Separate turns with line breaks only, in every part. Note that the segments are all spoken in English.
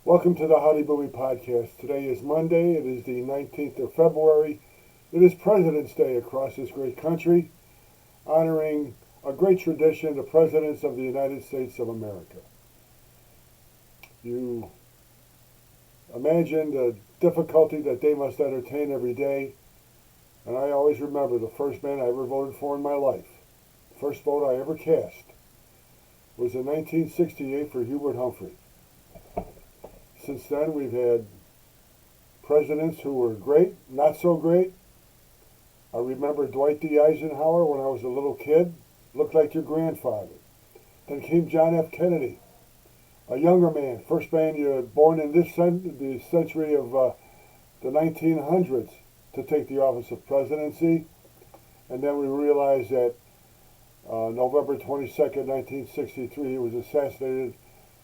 Welcome to the Howdy Boomy Podcast. Today is Monday. It is the 19th of February. It is President's Day across this great country, honoring a great tradition, the Presidents of the United States of America. You imagine the difficulty that they must entertain every day, and I always remember the first man I ever voted for in my life. The first vote I ever cast was in 1968 for Hubert Humphrey. Since then, we've had presidents who were great, not so great. I remember Dwight D. Eisenhower when I was a little kid, looked like your grandfather. Then came John F. Kennedy, a younger man, first man born in the century of the 1900s to take the office of presidency. And then we realized that November 22nd, 1963, he was assassinated,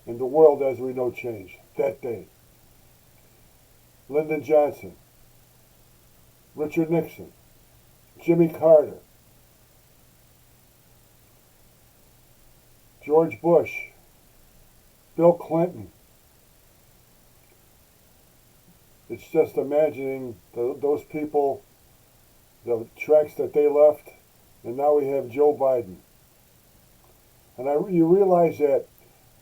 and the world as we know changed that day. Lyndon Johnson, Richard Nixon, Jimmy Carter, George Bush, Bill Clinton. It's just imagining those people, the tracks that they left, and now we have Joe Biden. And you realize that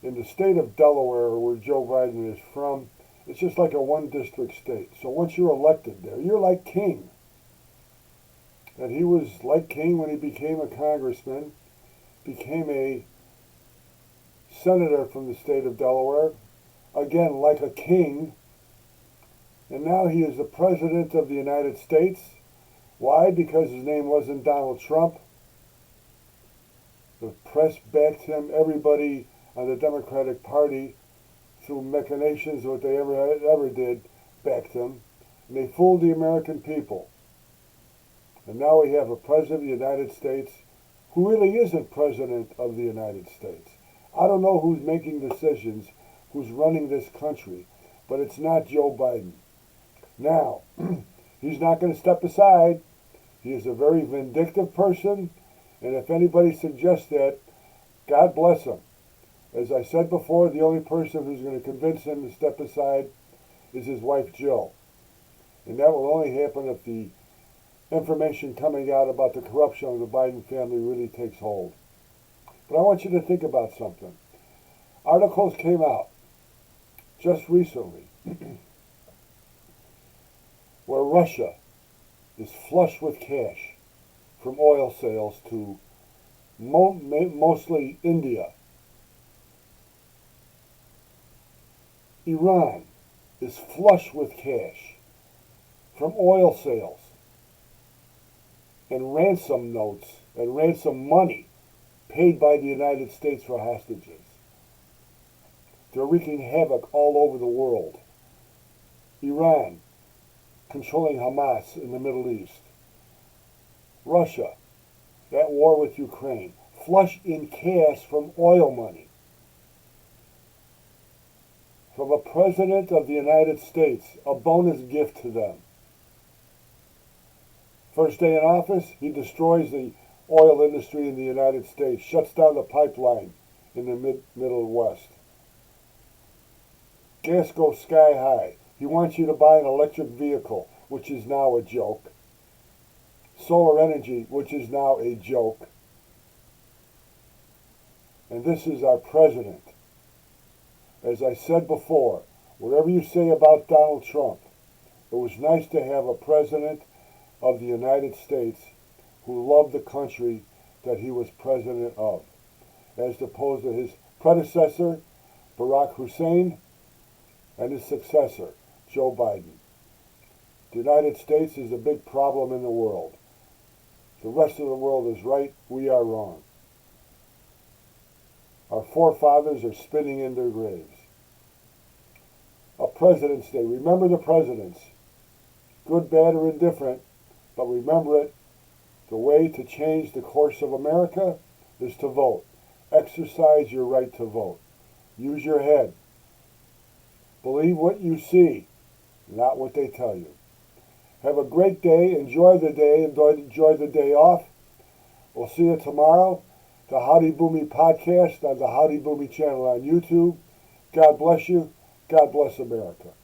in the state of Delaware, where Joe Biden is from, it's just like a one-district state. So once you're elected there, you're like king. And he was like king when he became a congressman, became a senator from the state of Delaware, again like a king, and now he is the President of the United States. Why? Because his name wasn't Donald Trump. The press backed him, everybody on the Democratic Party, through machinations, what they ever did, backed him. And they fooled the American people. And now we have a President of the United States who really isn't President of the United States. I don't know who's making decisions, who's running this country, but it's not Joe Biden. Now, he's not going to step aside. He is a very vindictive person, and if anybody suggests that, God bless him. As I said before, the only person who's going to convince him to step aside is his wife, Jill. And that will only happen if the information coming out about the corruption of the Biden family really takes hold. But I want you to think about something. Articles came out just recently where Russia is flush with cash from oil sales to mostly India. Iran is flush with cash from oil sales and ransom notes and ransom money paid by the United States for hostages. They're wreaking havoc all over the world. Iran controlling Hamas in the Middle East. Russia, that war with Ukraine, flush in cash from oil money. From a President of the United States, a bonus gift to them. First day in office, he destroys the oil industry in the United States, shuts down the pipeline in the Middle West. Gas goes sky high. He wants you to buy an electric vehicle, which is now a joke. Solar energy, which is now a joke. And this is our president. As I said before, whatever you say about Donald Trump, it was nice to have a president of the United States who loved the country that he was president of, as opposed to his predecessor, Barack Hussein, and his successor, Joe Biden. The United States is a big problem in the world. The rest of the world is right, we are wrong. Our forefathers are spinning in their graves. A President's Day. Remember the presidents. Good, bad, or indifferent, but remember it. The way to change the course of America is to vote. Exercise your right to vote. Use your head. Believe what you see, not what they tell you. Have a great day. Enjoy the day. Enjoy the day off. We'll see you tomorrow. The Howdy Boomy podcast on the Howdy Boomy channel on YouTube. God bless you. God bless America.